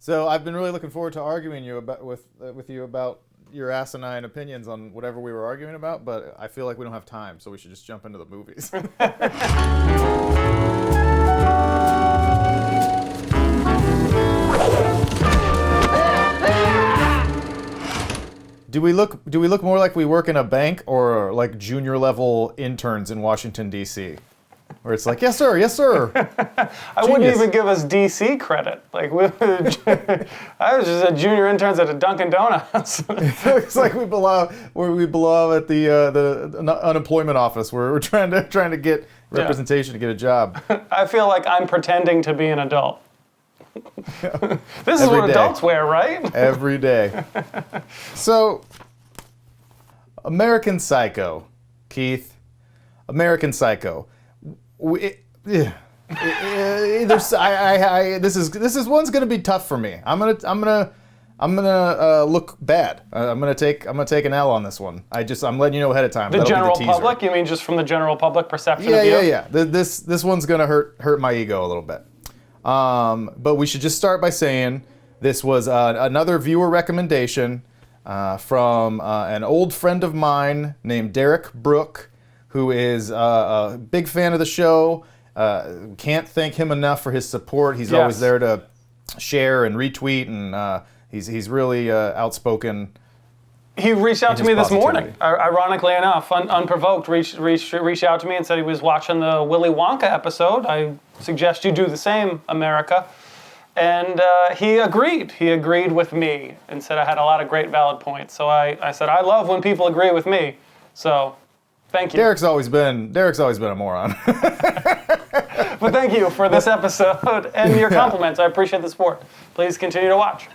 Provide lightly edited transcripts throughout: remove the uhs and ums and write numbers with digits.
So I've been really looking forward to arguing with you about your asinine opinions on whatever we were arguing about, but I feel like we don't have time, so we should just jump into the movies. Do we look more like we work in a bank or like junior level interns in Washington, D.C.? Where it's like, yes, sir, yes, sir. I wouldn't even give us DC credit. Like, I was just a junior interns at a Dunkin' Donuts. It's like we belong at the unemployment office where we're trying to get representation to get a job. I feel like I'm pretending to be an adult. This is what adults wear, right? Every day. So, American Psycho, Keith. American Psycho. This is one's gonna be tough for me. I'm gonna look bad. I'm gonna take an L on this one. I'm letting you know ahead of time. The general public? You mean just from the general public perception of you? Yeah. This one's gonna hurt my ego a little bit. But we should just start by saying this was another viewer recommendation from an old friend of mine named Derrick Brooke, who is a big fan of the show. Can't thank him enough for his support. He's always there to share and retweet, and he's really outspoken. He reached out to me this morning, ironically enough, unprovoked, reached out to me and said he was watching the Willy Wonka episode. I suggest you do the same, America. And he agreed. He agreed with me and said I had a lot of great valid points. So I said, I love when people agree with me. So thank you. Derrick's always been a moron. But thank you for this episode and your compliments. I appreciate the support. Please continue to watch.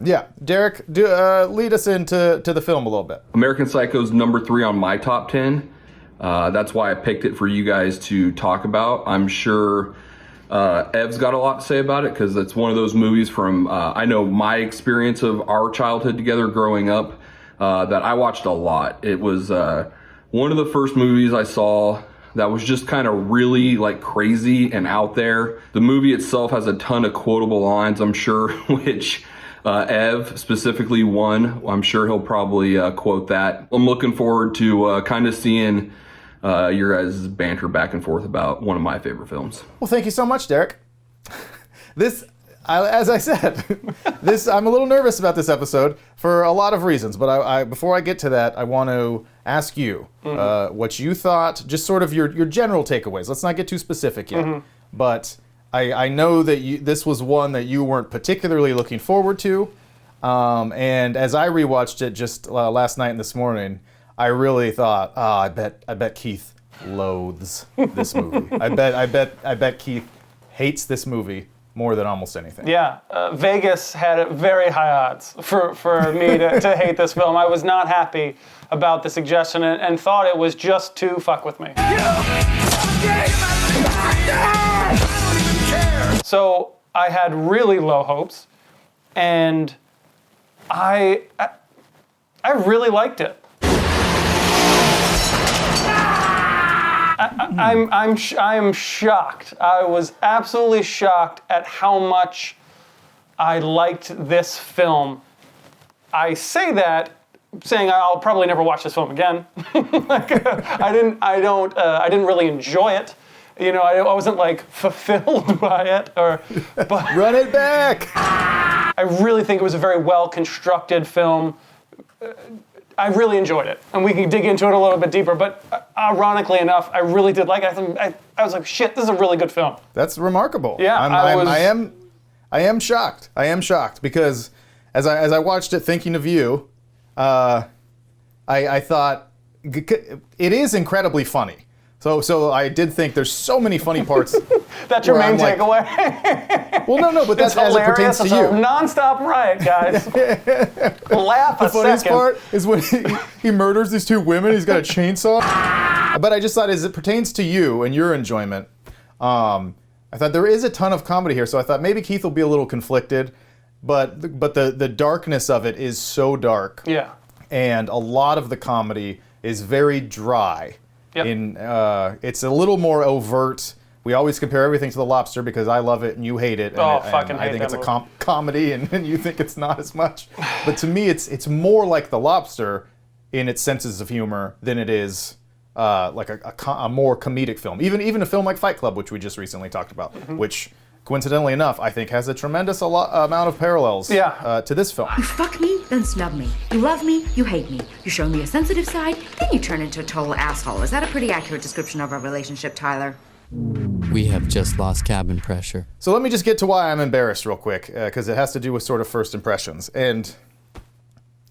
Yeah, Derrick, lead us into the film a little bit. American Psycho's number 3 on my top 10. That's why I picked it for you guys to talk about. I'm sure Ev's got a lot to say about it because it's one of those movies from, I know my experience of our childhood together growing up that I watched a lot. It was one of the first movies I saw that was just kind of really like crazy and out there. The movie itself has a ton of quotable lines, I'm sure, which Ev specifically one. I'm sure he'll probably quote that. I'm looking forward to kind of seeing your guys' banter back and forth about one of my favorite films. Well, thank you so much, Derrick. As I said, I'm a little nervous about this episode for a lot of reasons, but before I get to that, I want to ask you what you thought, just sort of your general takeaways. Let's not get too specific yet, but I know that this was one that you weren't particularly looking forward to, and as I rewatched it just last night and this morning, I really thought, I bet Keith loathes this movie. I bet Keith hates this movie more than almost anything. Yeah, Vegas had very high odds for me to hate this film. I was not happy about the suggestion and thought it was just to fuck with me. So I had really low hopes, and I really liked it. I'm shocked. I was absolutely shocked at how much I liked this film. I say that saying I'll probably never watch this film again. I didn't really enjoy it. You know, I wasn't like fulfilled by it but run it back. I really think it was a very well constructed film. I really enjoyed it, and we can dig into it a little bit deeper, but ironically enough, I really did like it. I was like, shit, this is a really good film. That's remarkable. Yeah, I am shocked. I am shocked because as I watched it thinking of you, I thought it is incredibly funny. So I did think there's so many funny parts. That's your main takeaway? Well, no, but that's as it pertains to you. It's a non-stop riot, guys. Laugh a second. The funniest part is when he murders these 2 women, he's got a chainsaw. But I just thought as it pertains to you and your enjoyment, I thought there is a ton of comedy here, so I thought maybe Keith will be a little conflicted, but the darkness of it is so dark. Yeah. And a lot of the comedy is very dry. Yep. It's a little more overt we always compare everything to The Lobster because I love it and you hate it. And, Fucking hate I think that it's a comedy and you think it's not as much. But to me, it's more like The Lobster in its senses of humor than it is like a more comedic film. Even a film like Fight Club, which we just recently talked about, which coincidentally enough, I think has a tremendous amount of parallels to this film. You fuck me, then snub me. You love me, you hate me. You show me a sensitive side, then you turn into a total asshole. Is that a pretty accurate description of our relationship, Tyler? We have just lost cabin pressure. So let me just get to why I'm embarrassed real quick, because it has to do with sort of first impressions. And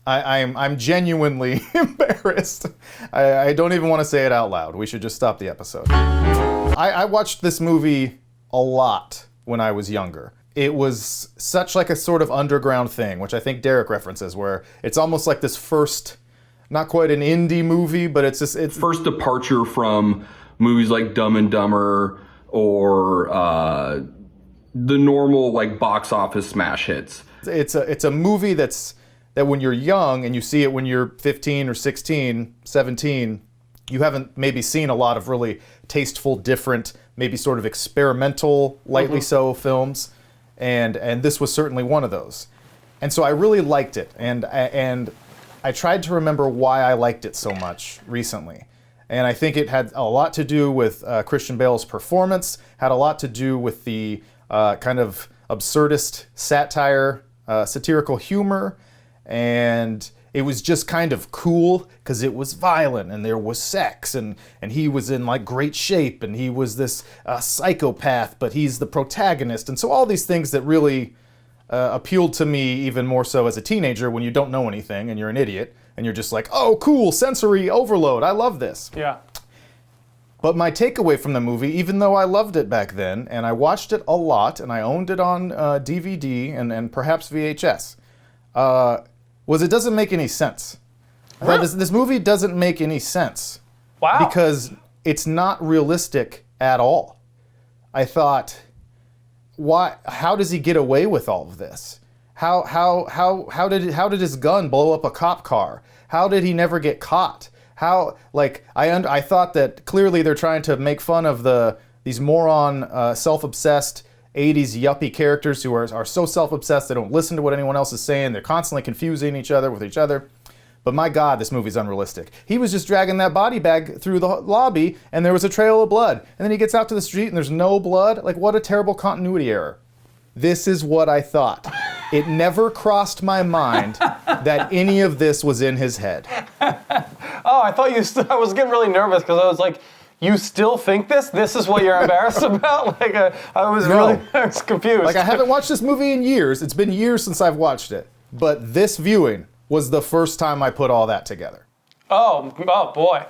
I'm genuinely embarrassed. I don't even want to say it out loud. We should just stop the episode. I watched this movie a lot when I was younger. It was such like a sort of underground thing, which I think Derrick references, where it's almost like this first, not quite an indie movie, but it's first departure from movies like Dumb and Dumber or the normal like box office smash hits. It's a movie that when you're young and you see it when you're 15 or 16, 17, you haven't maybe seen a lot of really tasteful, different, maybe sort of experimental, lightly so films, and this was certainly one of those. And so I really liked it, and I tried to remember why I liked it so much recently. And I think it had a lot to do with Christian Bale's performance, had a lot to do with the kind of absurdist satire, satirical humor, and it was just kind of cool because it was violent and there was sex and he was in like great shape and he was this psychopath, but he's the protagonist. And so all these things that really appealed to me even more so as a teenager when you don't know anything and you're an idiot and you're just like, oh, cool, sensory overload, I love this. Yeah. But my takeaway from the movie, even though I loved it back then and I watched it a lot and I owned it on DVD and perhaps VHS, was it doesn't make any sense. Really? This movie doesn't make any sense. Wow. Because it's not realistic at all. I thought, why? How does he get away with all of this? How did his gun blow up a cop car? How did he never get caught? I thought that clearly they're trying to make fun of these moron, self-obsessed 80s yuppie characters who are so self-obsessed they don't listen to what anyone else is saying. They're constantly confusing each other with each other. But my God, this movie's unrealistic. He was just dragging that body bag through the lobby and there was a trail of blood. And then he gets out to the street and there's no blood. Like, what a terrible continuity error. This is what I thought. It never crossed my mind that any of this was in his head. Oh, I thought I was getting really nervous because I was like, you still think this? This is what you're embarrassed about? Like, I was confused. Like, I haven't watched this movie in years. It's been years since I've watched it. But this viewing was the first time I put all that together. Oh boy.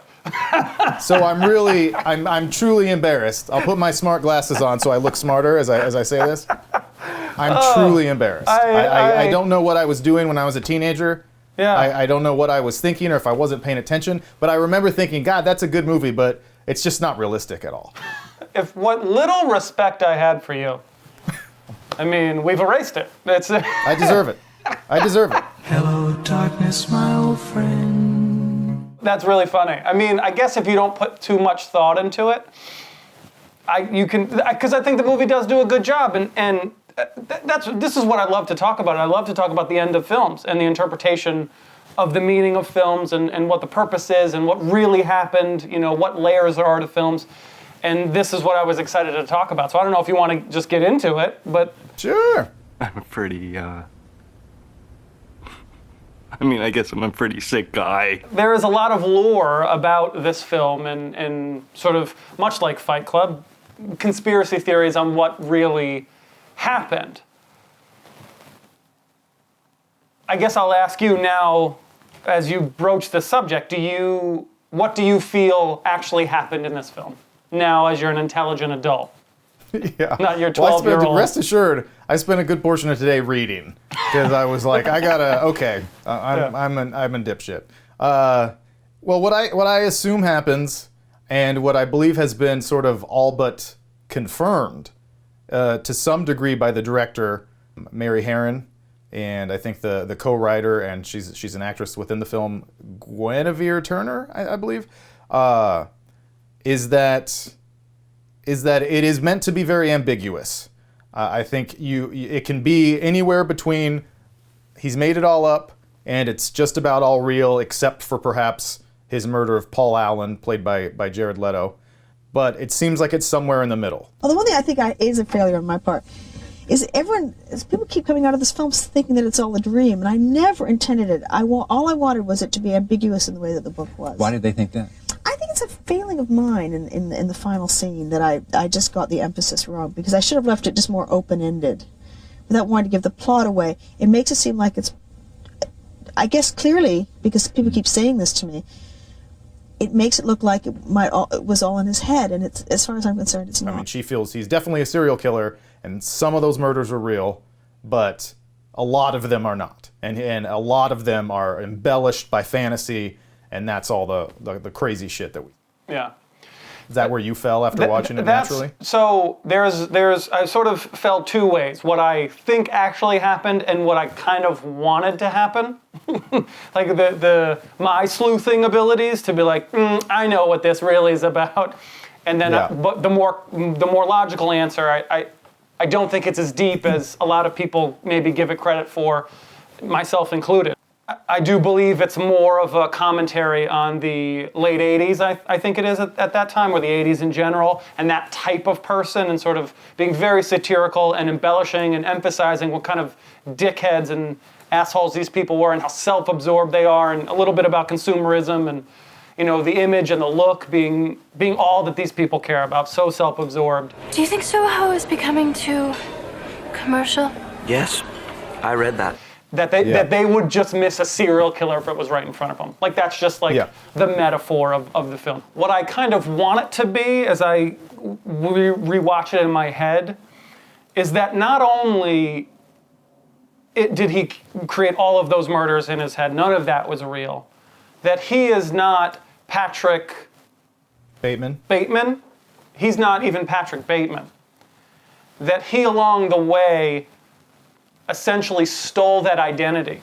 So I'm truly embarrassed. I'll put my smart glasses on so I look smarter as I say this. I'm truly embarrassed. I don't know what I was doing when I was a teenager. Yeah. I don't know what I was thinking or if I wasn't paying attention. But I remember thinking, God, that's a good movie, but it's just not realistic at all. If what little respect I had for you, I mean, we've erased it. I deserve it. I deserve it. Hello, darkness, my old friend. That's really funny. I mean, I guess if you don't put too much thought into it, because I think the movie does do a good job, and this is what I love to talk about. I love to talk about the end of films and the interpretation of the meaning of films and what the purpose is and what really happened, what layers there are to films. And this is what I was excited to talk about. So I don't know if you want to just get into it, but... Sure. I'm a pretty, I guess I'm a pretty sick guy. There is a lot of lore about this film and sort of, much like Fight Club, conspiracy theories on what really happened. I guess I'll ask you now, as you broach the subject, what do you feel actually happened in this film? Now, as you're an intelligent adult. Yeah. Not your 12-year-old. Rest assured, I spent a good portion of today reading because I was like, I'm a dipshit. Well, what I assume happens, and what I believe has been sort of all but confirmed to some degree by the director, Mary Harron, and I think the co-writer, and she's an actress within the film, Guinevere Turner, I believe, is that is that it is meant to be very ambiguous. I think it can be anywhere between he's made it all up and it's just about all real, except for perhaps his murder of Paul Allen, played by Jared Leto. But it seems like it's somewhere in the middle. Well, the one thing I think is a failure on my part is people keep coming out of this film thinking that it's all a dream, and I never intended it. All I wanted was it to be ambiguous in the way that the book was. Why did they think that? I think it's a failing of mine in the final scene that I just got the emphasis wrong, because I should have left it just more open-ended without wanting to give the plot away. It makes it seem like it's, I guess clearly, because people keep saying this to me, it makes it look like it was all in his head, and it's, as far as I'm concerned, it's not. I mean, she feels he's definitely a serial killer, and some of those murders are real, but a lot of them are not. And a lot of them are embellished by fantasy, and that's all the crazy shit that we... Yeah. Is that where you fell after watching it naturally? So I sort of fell two ways. What I think actually happened and what I kind of wanted to happen. Like my sleuthing abilities to be like, I know what this really is about. And then, but the more logical answer, I don't think it's as deep as a lot of people maybe give it credit for, myself included. I do believe it's more of a commentary on the late 80s, I think it is at that time, or the 80s in general, and that type of person, and sort of being very satirical and embellishing and emphasizing what kind of dickheads and assholes these people were and how self-absorbed they are, and a little bit about consumerism and, you know, the image and the look being all that these people care about, so self-absorbed. Do you think Soho is becoming too commercial? Yes, I read that. That they would just miss a serial killer if it was right in front of them. Like, that's just like the metaphor of the film. What I kind of want it to be, as I rewatch it in my head, is that not only did he create all of those murders in his head, none of that was real, that he is not Patrick Bateman. He's not even Patrick Bateman. That he, along the way, essentially stole that identity,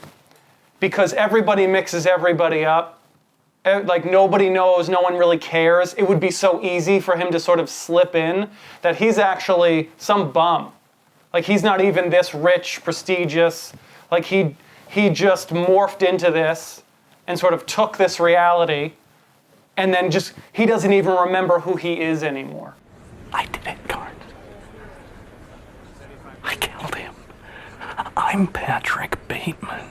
because everybody mixes everybody up. Like, nobody knows, no one really cares. It would be so easy for him to sort of slip in that he's actually some bum. Like, he's not even this rich, prestigious. Like, he just morphed into this and sort of took this reality, and then he doesn't even remember who he is anymore. I did it, Carl. I killed him. I'm Patrick Bateman.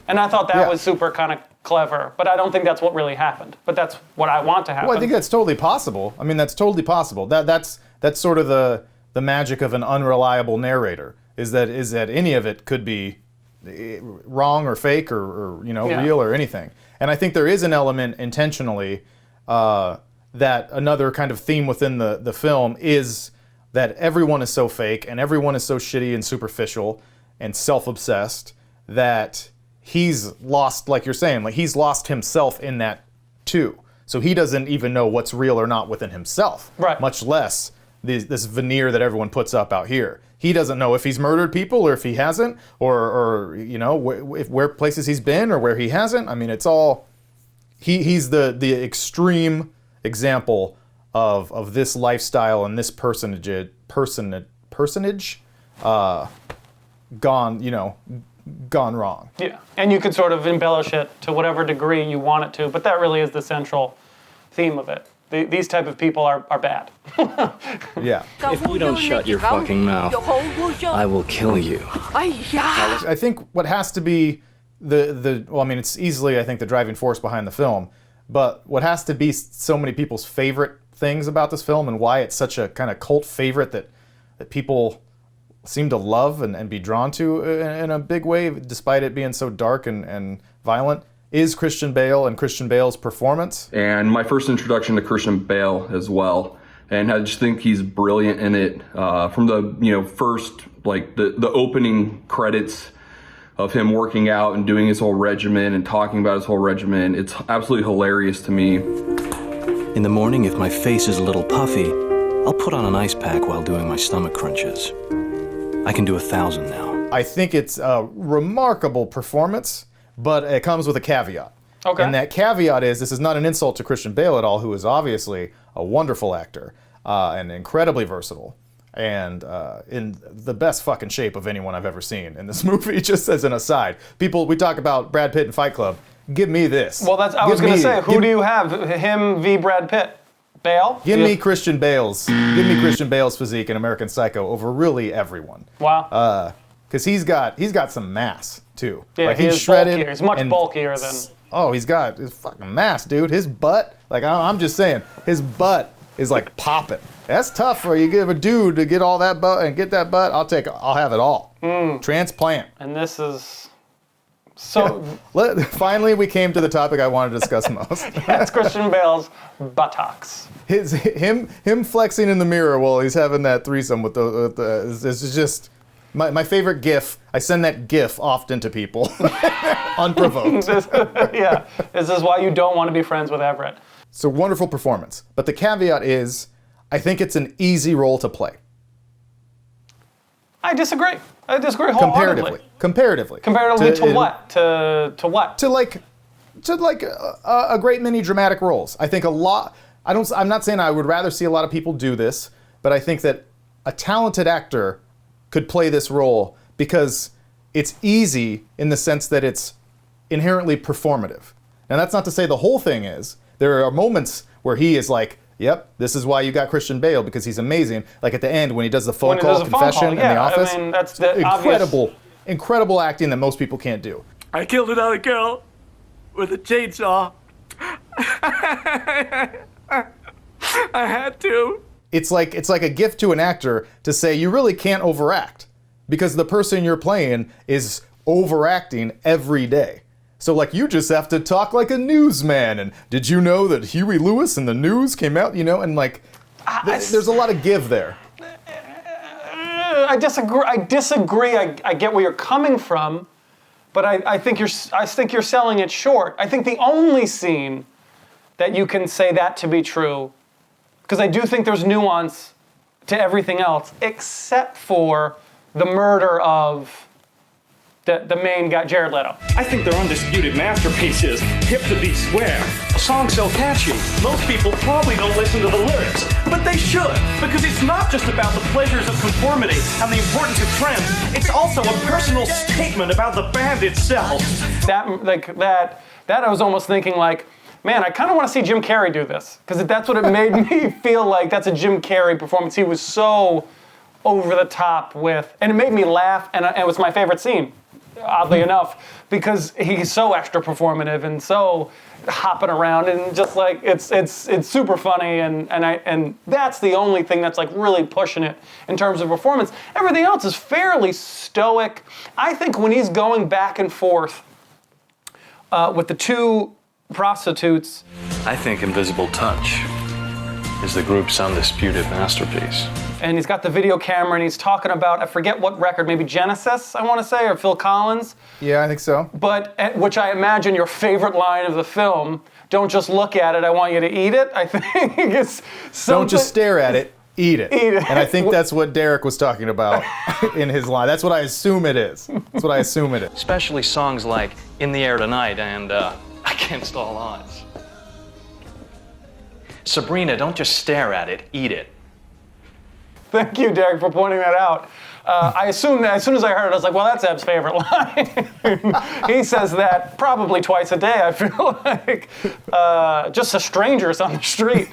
And I thought that was super kind of clever, but I don't think that's what really happened. But that's what I want to happen. Well, I think that's totally possible. I mean, that's totally possible. That's sort of the magic of an unreliable narrator, is that any of it could be wrong or fake or real or anything. And I think there is an element intentionally that another kind of theme within the film is that everyone is so fake and everyone is so shitty and superficial and self-obsessed that he's lost, like you're saying, like he's lost himself in that too. So he doesn't even know what's real or not within himself, right? Much less this veneer that everyone puts up out here. He doesn't know if he's murdered people or if he hasn't, or where places he's been or where he hasn't. I mean, it's all he's the extreme example of this lifestyle and this personage gone wrong. Yeah, and you could sort of embellish it to whatever degree you want it to, but that really is the central theme of it. These type of people are bad. Yeah. If you don't shut your fucking mouth, I will kill you. I think what has to be it's easily, I think, the driving force behind the film, but what has to be so many people's favorite things about this film and why it's such a kind of cult favorite that people seem to love and be drawn to in a big way, despite it being so dark and violent, is Christian Bale and Christian Bale's performance. And my first introduction to Christian Bale as well. And I just think he's brilliant in it. From the first, like the opening credits of him working out and doing his whole regimen and talking about his whole regimen, it's absolutely hilarious to me. In the morning, if my face is a little puffy, I'll put on an ice pack while doing my stomach crunches. I can do 1,000 now. I think it's a remarkable performance, but it comes with a caveat. Okay. And that caveat is, this is not an insult to Christian Bale at all, who is obviously a wonderful actor and incredibly versatile. And in the best fucking shape of anyone I've ever seen in this movie, just as an aside. People, we talk about Brad Pitt in Fight Club. Give me this. Well, I was going to say, who do you have? Him v. Brad Pitt? Bale? Give me Christian Bale's physique in American Psycho over really everyone. Wow. Because he's got some mass, too. Yeah, like, he's shredded. Bulkier. He's much bulkier than... Oh, he's got his fucking mass, dude. His butt, like, I'm just saying, his butt is like popping. That's tough for you. Give a dude to get all that butt and get that butt. I'll have it all. Transplant. And this is so. Yeah. Finally, we came to the topic I wanted to discuss most. That's Christian Bale's buttocks. Him flexing in the mirror while he's having that threesome with the is just my favorite GIF. I send that GIF often to people, unprovoked. This is why you don't want to be friends with Everett. So wonderful performance, but the caveat is, I think it's an easy role to play. I disagree. Wholeheartedly. Comparatively to what? To what? To a great many dramatic roles. I think a lot. I'm not saying I would rather see a lot of people do this, but I think that a talented actor could play this role because it's easy in the sense that it's inherently performative. Now that's not to say the whole thing is. There are moments where he is like, yep, this is why you got Christian Bale, because he's amazing. Like at the end when he does the phone call confession in the office. I mean, that's the incredible acting that most people can't do. I killed another girl with a chainsaw. I had to. It's like a gift to an actor to say you really can't overact because the person you're playing is overacting every day. So, like, you just have to talk like a newsman. And did you know that Huey Lewis and the news came out, and like, there's a lot of give there. I disagree. I get where you're coming from, but I think you're selling it short. I think the only scene that you can say that to be true, because I do think there's nuance to everything else, except for the murder of the main guy, Jared Leto. I think they're undisputed masterpieces, hip to be square. A song so catchy, most people probably don't listen to the lyrics, but they should, because it's not just about the pleasures of conformity and the importance of trends, it's also a personal statement about the band itself. That I was almost thinking like, man, I kind of want to see Jim Carrey do this, because that's what it made me feel like. That's a Jim Carrey performance. He was so over the top with, and it made me laugh, and it was my favorite scene. Oddly enough, because he's so extra performative and so hopping around and just like it's super funny and that's the only thing that's like really pushing it in terms of performance. Everything else is fairly stoic. I think when he's going back and forth with the two prostitutes, I think Invisible Touch is the group's undisputed masterpiece. And he's got the video camera and he's talking about, I forget what record, maybe Genesis, I want to say, or Phil Collins. Yeah, I think so. But, which I imagine your favorite line of the film, don't just look at it, I want you to eat it, I think it's something. Don't just stare at it, eat it. Eat it. And I think that's what Derrick was talking about in his line. That's what I assume it is. Especially songs like In the Air Tonight and Against All Odds. Sabrina, don't just stare at it, eat it. Thank you, Derrick, for pointing that out. I assumed that as soon as I heard it, I was like, well, that's Eb's favorite line. He says that probably twice a day, I feel like. Just to strangers on the street.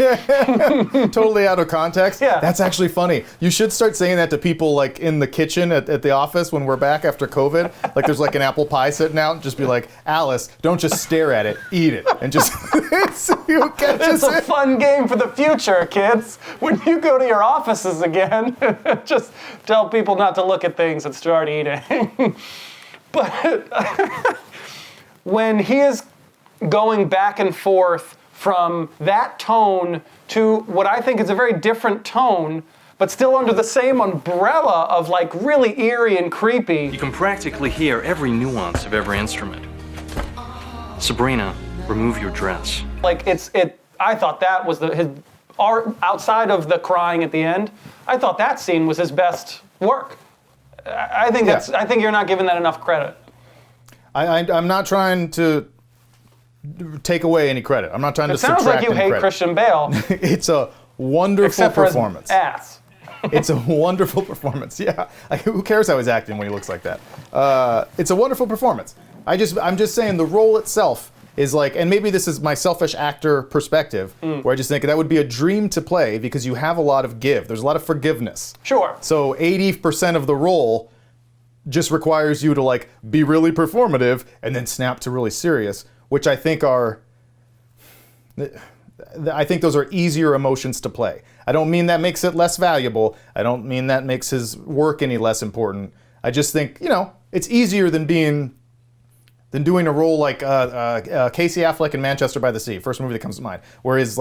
Totally out of context. Yeah. That's actually funny. You should start saying that to people like in the kitchen at the office when we're back after COVID. Like there's like an apple pie sitting out. Just be like, Alice, don't just stare at it, eat it. And just, it's a fun game for the future, kids. When you go to your offices again, just tell people not to look at things and start eating. But when he is going back and forth from that tone to what I think is a very different tone, but still under the same umbrella of like really eerie and creepy. You can practically hear every nuance of every instrument. Sabrina, remove your dress. Like I thought that was his art outside of the crying at the end. I thought that scene was his best work. I think you're not giving that enough credit. I'm not trying to take away any credit. I'm not trying to It sounds subtract like you any hate credit. Christian Bale. It's a wonderful Except for performance. his ass. It's a wonderful performance. Yeah, who cares how he's acting when he looks like that? It's a wonderful performance. I'm just saying the role itself is like, and maybe this is my selfish actor perspective, where I just think that would be a dream to play because you have a lot of give. There's a lot of forgiveness. Sure. So 80% of the role just requires you to like be really performative and then snap to really serious, which I think those are easier emotions to play. I don't mean that makes it less valuable. I don't mean that makes his work any less important. I just think, it's easier than doing a role like Casey Affleck in Manchester by the Sea, first movie that comes to mind, where his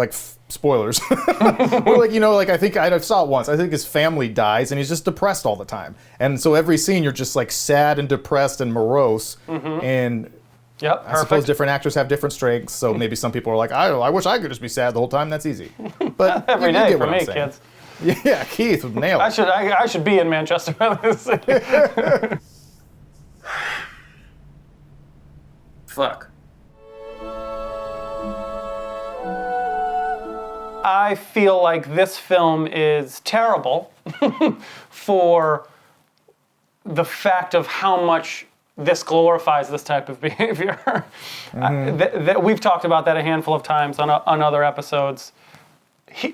spoilers, or I think I saw it once. I think his family dies and he's just depressed all the time, and so every scene you're just like sad and depressed and morose. And yep, I suppose different actors have different strengths. So maybe some people are like, I wish I could just be sad the whole time. That's easy, but every day for me, kids. Yeah, Keith would nail it. I should be in Manchester by the Sea. Fuck. I feel like this film is terrible for the fact of how much this glorifies this type of behavior. We've talked about that a handful of times on other episodes.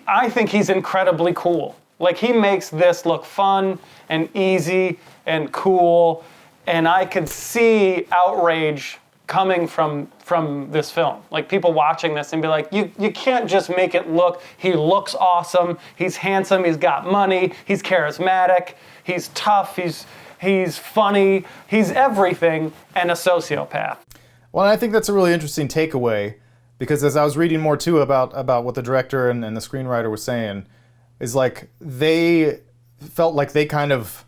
I think he's incredibly cool. Like, he makes this look fun and easy and cool, and I could see outrage coming from this film. Like, people watching this and be like, you can't just make it look, he looks awesome, he's handsome, he's got money, he's charismatic, he's tough, he's funny, he's everything, and a sociopath. Well, I think that's a really interesting takeaway, because as I was reading more too about what the director and the screenwriter was saying, is like they felt like they kind of,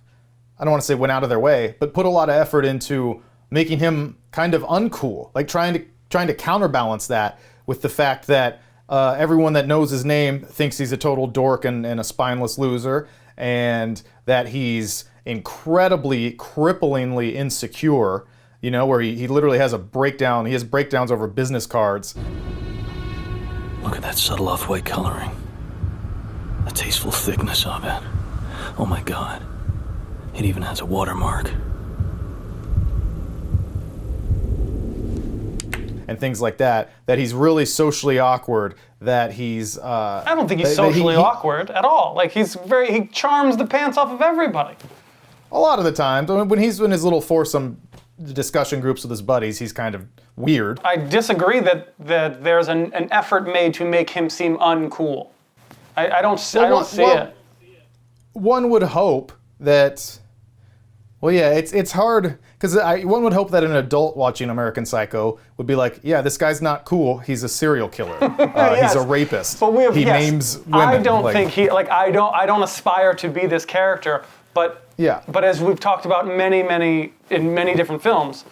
I don't want to say went out of their way, but put a lot of effort into making him kind of uncool, like trying to counterbalance that with the fact that everyone that knows his name thinks he's a total dork and a spineless loser, and that he's incredibly, cripplingly insecure, where he literally has a breakdown. He has breakdowns over business cards. Look at that subtle off-white coloring. The tasteful thickness of it. Oh my God. It even has a watermark. And things like that he's really socially awkward, that he's... I don't think he's socially awkward at all. Like, he charms the pants off of everybody. A lot of the time. When he's in his little foursome discussion groups with his buddies, he's kind of weird. I disagree that there's an effort made to make him seem uncool. I don't see it. One would hope that... Well, yeah, it's hard, because one would hope that an adult watching American Psycho would be like, yeah, this guy's not cool, he's a serial killer, yes. He's a rapist, but he names women. I don't think I don't aspire to be this character, but yeah. But as we've talked about in many different films,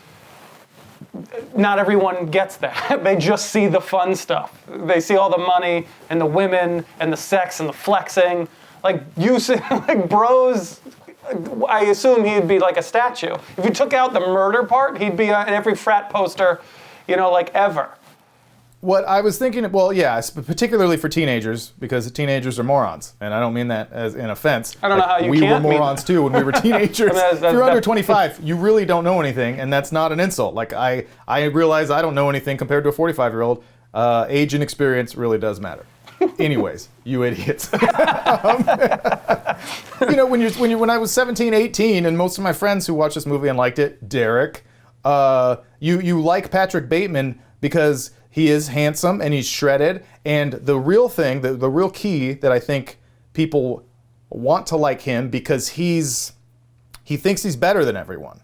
not everyone gets that. They just see the fun stuff. They see all the money and the women and the sex and the flexing. Like, you see, like, bros... I assume he'd be like a statue. If you took out the murder part, he'd be in every frat poster, ever. What I was thinking, well, yeah, particularly for teenagers, because teenagers are morons, and I don't mean that as an offense. I don't know how you we can't were morons too when we were teenagers. If you're under 25, you really don't know anything, and that's not an insult. Like, I realize I don't know anything compared to a 45-year-old. Age and experience really does matter. Anyways, you idiots. When I was 17, 18, and most of my friends who watched this movie and liked it, Derrick, you like Patrick Bateman because he is handsome and he's shredded, and the real thing, the real key that I think people want to like him, because he thinks he's better than everyone.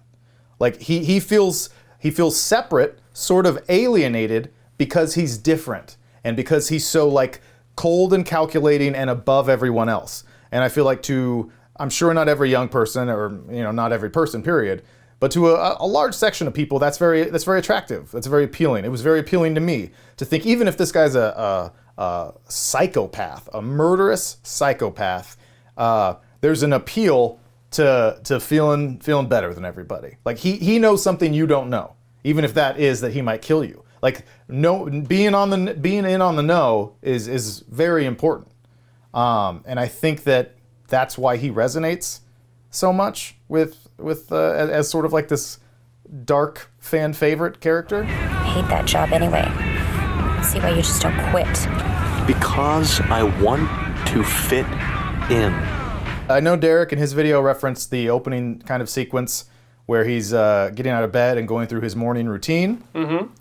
Like, he feels separate, sort of alienated, because he's different and because he's so like cold and calculating and above everyone else. And I feel like I'm sure not every young person, or not every person, period, but to a large section of people, that's very attractive. That's very appealing. It was very appealing to me to think, even if this guy's a psychopath, a murderous psychopath, there's an appeal to feeling better than everybody. Like, he knows something you don't know, even if that is that he might kill you. Like being in on the know is very important. And I think that's why he resonates so much with as sort of like this dark fan favorite character. I hate that job anyway. See why you just don't quit. Because I want to fit in. I know Derrick in his video referenced the opening kind of sequence where he's getting out of bed and going through his morning routine,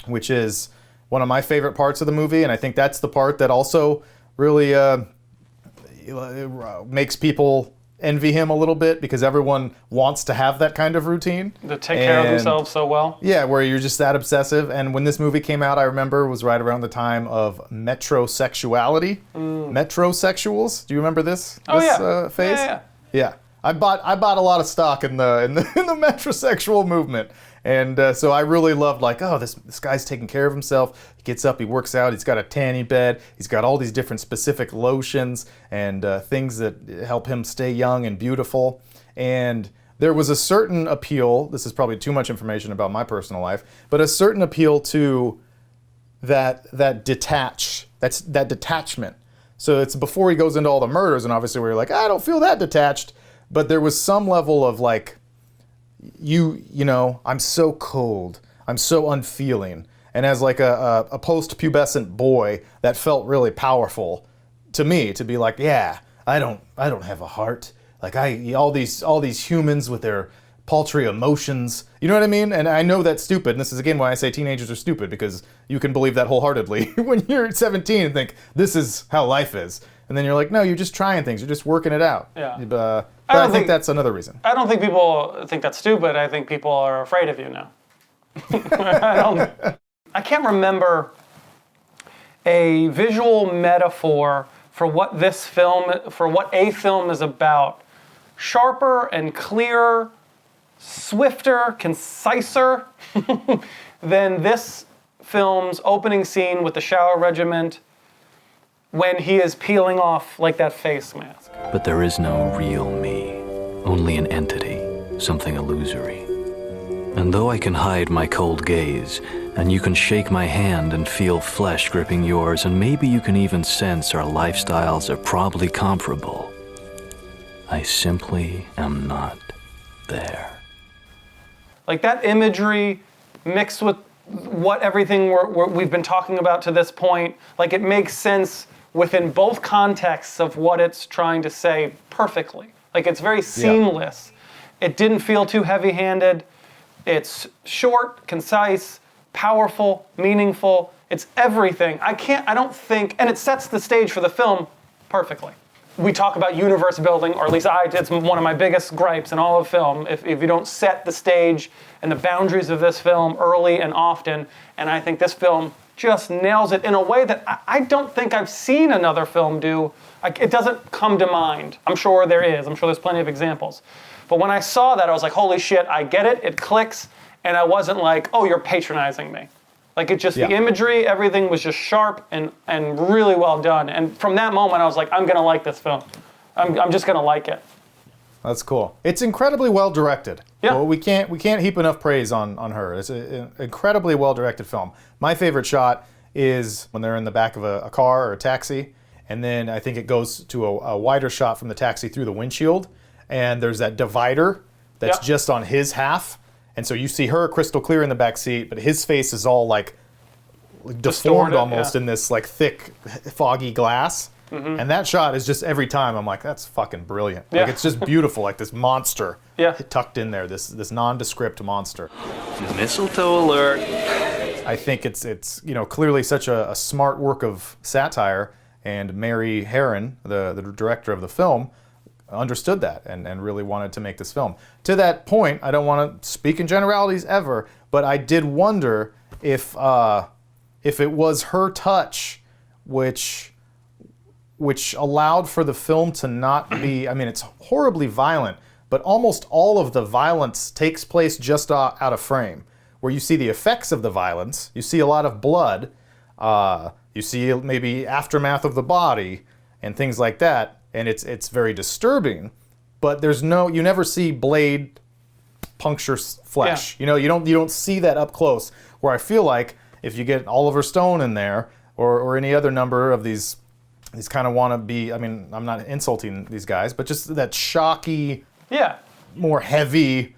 which is one of my favorite parts of the movie, and I think that's the part that also really makes people envy him a little bit, because everyone wants to have that kind of routine. To take care of themselves so well. Yeah, where you're just that obsessive. And when this movie came out, I remember, was right around the time of metrosexuality. Metrosexuals. Do you remember this? Phase? Yeah. I bought a lot of stock in the metrosexual movement. And so I really loved, like, oh, this guy's taking care of himself. He gets up, he works out, he's got a tanning bed, he's got all these different specific lotions and things that help him stay young and beautiful. And there was a certain appeal, this is probably too much information about my personal life, but a certain appeal to that detachment. So it's before he goes into all the murders, and obviously we're like, I don't feel that detached, but there was some level of like, you know, I'm so cold, I'm so unfeeling. And as like a post-pubescent boy, that felt really powerful to me, to be like, yeah, I don't have a heart. Like all these humans with their paltry emotions, you know what I mean? And I know that's stupid, and this is again why I say teenagers are stupid, because you can believe that wholeheartedly when you're 17 and think this is how life is. And then you're like, no, you're just trying things, you're just working it out. Yeah. But I think that's another reason. I don't think people think that's stupid. I think people are afraid of you now. I can't remember a visual metaphor for what a film is about. Sharper and clearer, swifter, conciser than this film's opening scene with the shower regiment when he is peeling off like that face mask. But there is no real me, only an entity, something illusory. And though I can hide my cold gaze, and you can shake my hand and feel flesh gripping yours, and maybe you can even sense our lifestyles are probably comparable, I simply am not there. Like that imagery mixed with what everything we've been talking about to this point, like it makes sense within both contexts of what it's trying to say perfectly. Like it's very seamless. Yeah. It didn't feel too heavy-handed. It's short, concise, powerful, meaningful. It's everything. I don't think, and it sets the stage for the film perfectly. We talk about universe building, or at least it's one of my biggest gripes in all of film, if you don't set the stage and the boundaries of this film early and often, and I think this film just nails it in a way that I don't think I've seen another film do. It doesn't come to mind. I'm sure there is. I'm sure there's plenty of examples. But when I saw that, I was like, holy shit, I get it, it clicks, and I wasn't like, oh, you're patronizing me. Like it just, the imagery, everything was just sharp and really well done. And from that moment, I was like, I'm gonna like this film. I'm just gonna like it. That's cool. It's incredibly well directed. Yeah. Well, we can't heap enough praise on her. It's an incredibly well directed film. My favorite shot is when they're in the back of a car or a taxi, and then I think it goes to a wider shot from the taxi through the windshield, and there's that divider that's just on his half. And so you see her crystal clear in the back seat, but his face is all like deformed almost in this like thick, foggy glass. Mm-hmm. And that shot is just every time I'm like, that's fucking brilliant. Like it's just beautiful, like this monster tucked in there, this nondescript monster. Mistletoe alert. I think it's clearly such a smart work of satire, and Mary Harron, the director of the film, understood that and really wanted to make this film. To that point, I don't want to speak in generalities ever, but I did wonder if it was her touch which allowed for the film to not be, I mean, it's horribly violent, but almost all of the violence takes place just out of frame, where you see the effects of the violence, you see a lot of blood, you see maybe aftermath of the body and things like that, and it's very disturbing, but you never see blade puncture flesh. Yeah. You don't see that up close, where I feel like if you get Oliver Stone in there, or any other number of these kind of want to be, I mean, I'm not insulting these guys, but just that shocky, more heavy,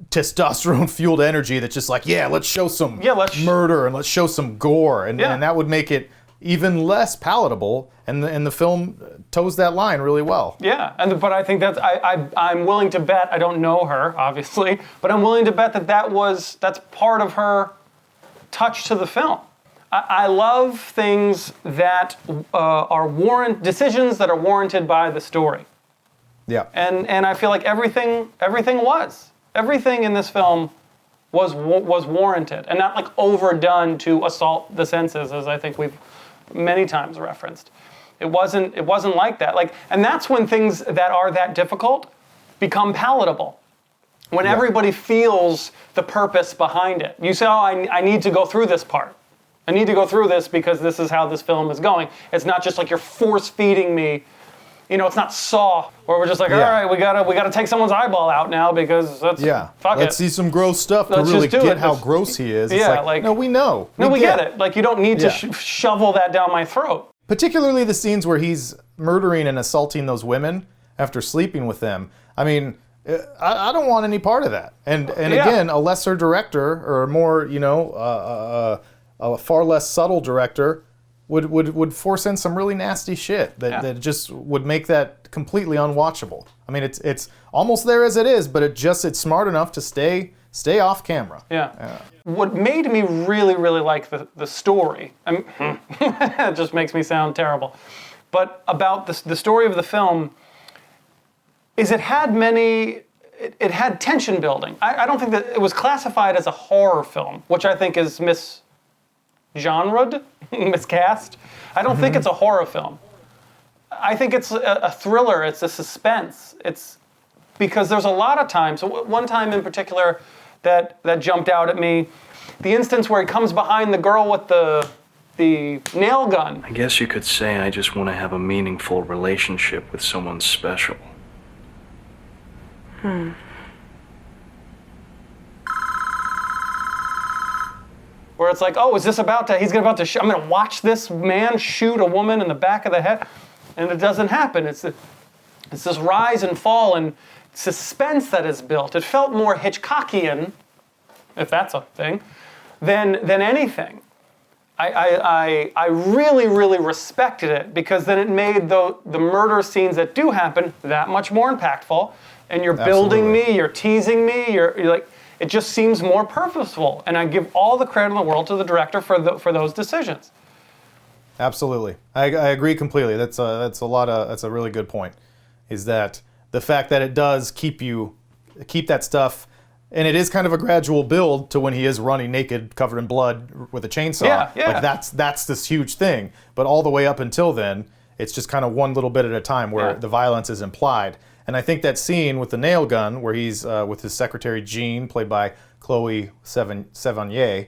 testosterone-fueled energy that's just like, let's show some murder and let's show some gore, and that would make it even less palatable, and the film toes that line really well. Yeah, but I think I'm willing to bet, I don't know her, obviously, but I'm willing to bet that's part of her touch to the film. I love things that are decisions that are warranted by the story. Yeah. And I feel like everything in this film was warranted, and not like overdone to assault the senses, as I think we've many times referenced. It wasn't like that. And that's when things that are that difficult become palatable. When everybody feels the purpose behind it. You say, I need to go through this part. I need to go through this because this is how this film is going. It's not just like you're force feeding me. It's not Saw, where we're just like, all right, we gotta take someone's eyeball out now because let's see some gross stuff to really get how gross he is. It's no, we know. We get it. Like, you don't need to shovel that down my throat. Particularly the scenes where he's murdering and assaulting those women after sleeping with them. I mean, I don't want any part of that. And again, a lesser director or a more, a far less subtle director would force in some really nasty shit that just would make that completely unwatchable. I mean, it's almost there as it is, but it's smart enough to stay off camera. Yeah. What made me really, really like the story, it just makes me sound terrible, but about the story of the film is it had tension building. I don't think that it was classified as a horror film, which I think is misgenred, miscast. I don't think it's a horror film. I think it's a thriller. It's a suspense. It's because there's a lot of times. One time in particular that jumped out at me, the instance where he comes behind the girl with the nail gun. I guess you could say I just want to have a meaningful relationship with someone special. Where it's like, oh, is this about to? I'm going to watch this man shoot a woman in the back of the head, and it doesn't happen. It's this rise and fall and suspense that is built. It felt more Hitchcockian, if that's a thing, than anything. I really, really respected it because then it made the murder scenes that do happen that much more impactful. And you're building me, you're teasing me, you're like, it just seems more purposeful. And I give all the credit in the world to the director for those decisions. Absolutely, I agree completely. That's a really good point. Is that the fact that it does keep that stuff, and it is kind of a gradual build to when he is running naked, covered in blood with a chainsaw. Yeah. Like that's this huge thing. But all the way up until then, it's just kind of one little bit at a time where the violence is implied. And I think that scene with the nail gun, where he's with his secretary Jean, played by Chloë Sevigny,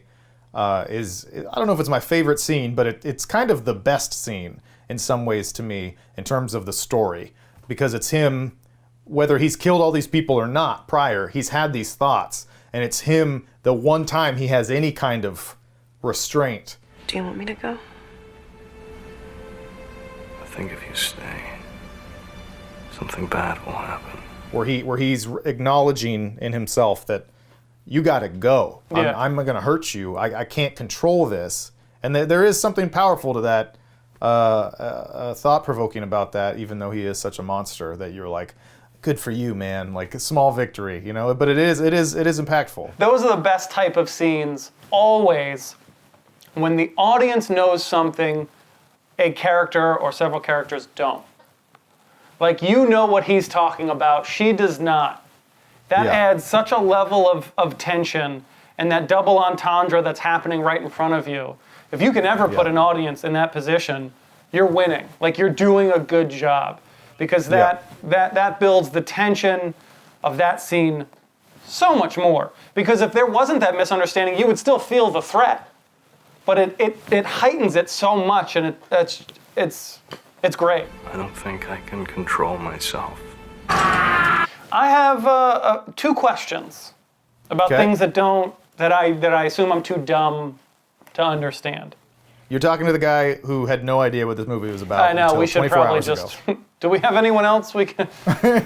is, I don't know if it's my favorite scene, but it's kind of the best scene in some ways to me in terms of the story, because it's him, whether he's killed all these people or not prior, he's had these thoughts, and it's him the one time he has any kind of restraint. Do you want me to go? I think if you stay, something bad will happen. Where he's acknowledging in himself that you got to go. I'm going to hurt you. I can't control this. And there is something powerful to that, thought-provoking about that, even though he is such a monster that you're like, good for you, man. Like a small victory, But it is impactful. Those are the best type of scenes always when the audience knows something a character or several characters don't. Like, what he's talking about. She does not. That adds such a level of tension and that double entendre that's happening right in front of you. If you can ever put an audience in that position, you're winning. Like, you're doing a good job. Because that builds the tension of that scene so much more. Because if there wasn't that misunderstanding, you would still feel the threat. But it heightens it so much, and it's great. I don't think I can control myself. I have 2 questions about things that I assume I'm too dumb to understand. You're talking to the guy who had no idea what this movie was about. I know, we should 24 probably hours just... ago. Do we have anyone else we can...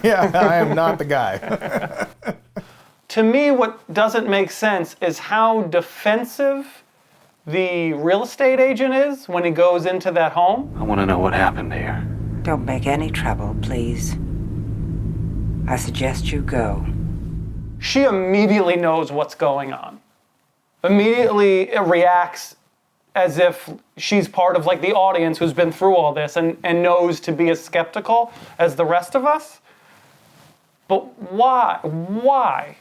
Yeah, I am not the guy. To me, what doesn't make sense is how defensive the real estate agent is when he goes into that home. I want to know what happened here. Don't make any trouble, please. I suggest you go. She immediately knows what's going on. Immediately reacts as if she's part of like the audience who's been through all this and knows to be as skeptical as the rest of us. But why? Why?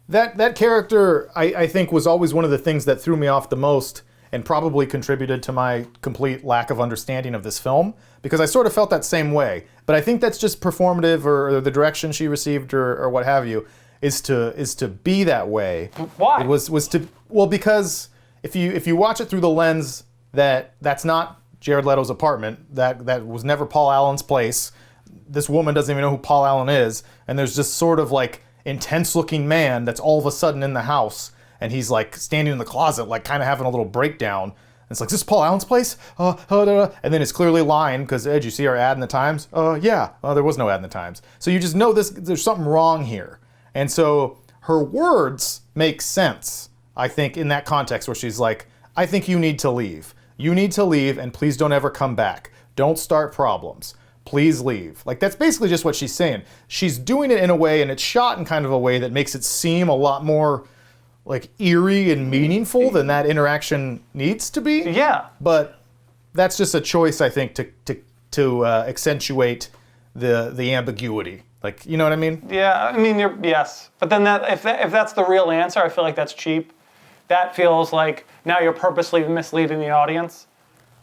That character, I think, was always one of the things that threw me off the most and probably contributed to my complete lack of understanding of this film, because I sort of felt that same way. But I think that's just performative, or the direction she received, or what have you, is to be that way. Why? It was to, well, because if you watch it through the lens that's not Jared Leto's apartment, that was never Paul Allen's place. This woman doesn't even know who Paul Allen is, and there's just sort of like intense-looking man that's all of a sudden in the house, and he's like standing in the closet, like kind of having a little breakdown. And it's like, is this Paul Allen's place? And then it's clearly lying because, did you see our ad in the Times? Yeah. There was no ad in the Times. So you just know there's something wrong here. And so her words make sense, I think, in that context where she's like, I think you need to leave. You need to leave, and please don't ever come back. Don't start problems. Please leave. Like, that's basically just what she's saying. She's doing it in a way, and it's shot in kind of a way that makes it seem a lot more like eerie and meaningful than that interaction needs to be. Yeah. But that's just a choice, I think, to accentuate the ambiguity. Like, you know what I mean? Yeah, I mean, yes. But then if that's the real answer, I feel like that's cheap. That feels like now you're purposely misleading the audience.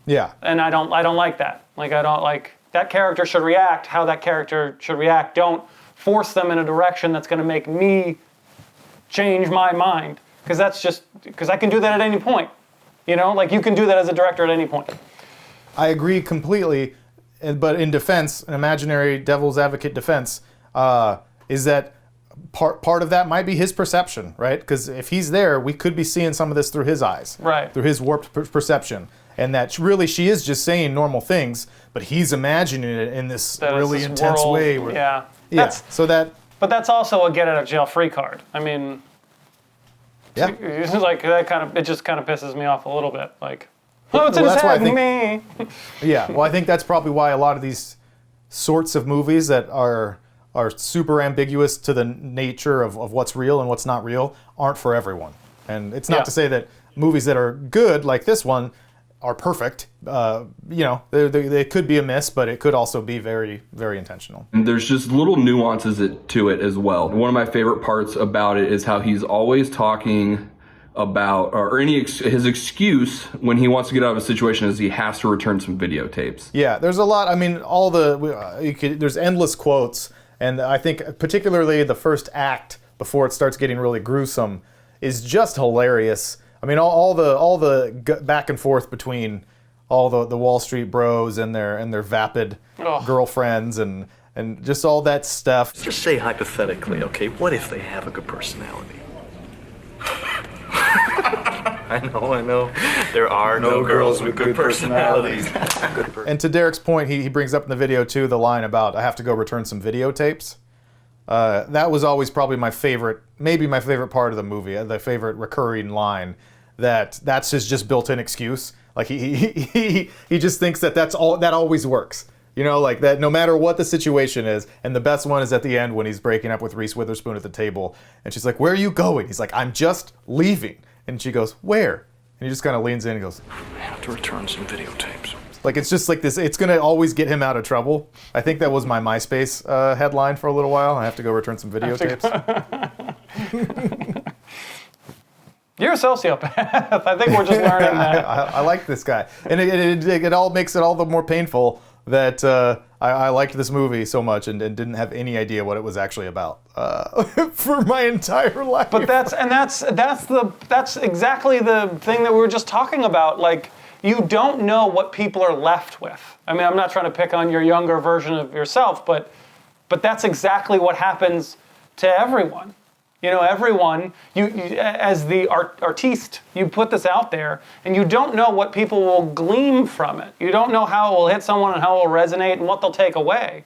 Yeah. And I don't like that. Like, I don't like... That character should react how that character should react. Don't force them in a direction that's going to make me change my mind. Because I can do that at any point. You know, like you can do that as a director at any point. I agree completely. But in defense, an imaginary devil's advocate defense, is that part of that might be his perception, right? Because if he's there, we could be seeing some of this through his eyes. Right. Through his warped perception. And that really she is just saying normal things, but he's imagining it in this really intense way. Yeah. But that's also a get out of jail free card. I mean, yeah. It's like it just kind of pisses me off a little bit. Like, oh, it's in his head, me. Yeah. Well, I think that's probably why a lot of these sorts of movies that are super ambiguous to the nature of what's real and what's not real aren't for everyone. And it's not to say that movies that are good like this one are perfect. They could be a miss, but it could also be very, very intentional. And there's just little nuances to it as well. One of my favorite parts about it is how he's always talking about, his excuse when he wants to get out of a situation is he has to return some videotapes. Yeah, there's a lot. I mean, there's endless quotes, and I think particularly the first act before it starts getting really gruesome is just hilarious. I mean, all the back and forth between all the Wall Street bros and their vapid girlfriends and just all that stuff. Just say hypothetically, okay, what if they have a good personality? I know. There are no girls with good personalities. And to Derrick's point, he brings up in the video too the line about I have to go return some videotapes. That was always probably maybe my favorite part of the movie, the favorite recurring line. That's his just built-in excuse. Like he just thinks that always works. You know, like that no matter what the situation is. And the best one is at the end when he's breaking up with Reese Witherspoon at the table, and she's like, "Where are you going?" He's like, "I'm just leaving." And she goes, "Where?" And he just kind of leans in and goes, "I have to return some videotapes." Like it's just like this. It's gonna always get him out of trouble. I think that was my MySpace headline for a little while. I have to go return some videotapes. You're a sociopath. I think we're just learning that. I like this guy, and it all makes it all the more painful that I liked this movie so much and didn't have any idea what it was actually about for my entire life. But that's exactly the thing that we were just talking about. Like, you don't know what people are left with. I mean, I'm not trying to pick on your younger version of yourself, but that's exactly what happens to everyone. You know, everyone, you as the artiste, you put this out there, and you don't know what people will glean from it. You don't know how it will hit someone and how it will resonate and what they'll take away.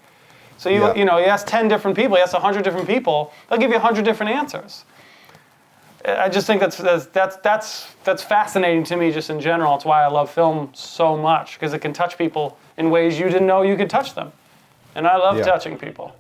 So you ask 10 different people, you ask 100 different people, they'll give you 100 different answers. I just think that's fascinating to me just in general. It's why I love film so much, because it can touch people in ways you didn't know you could touch them. And I love touching people.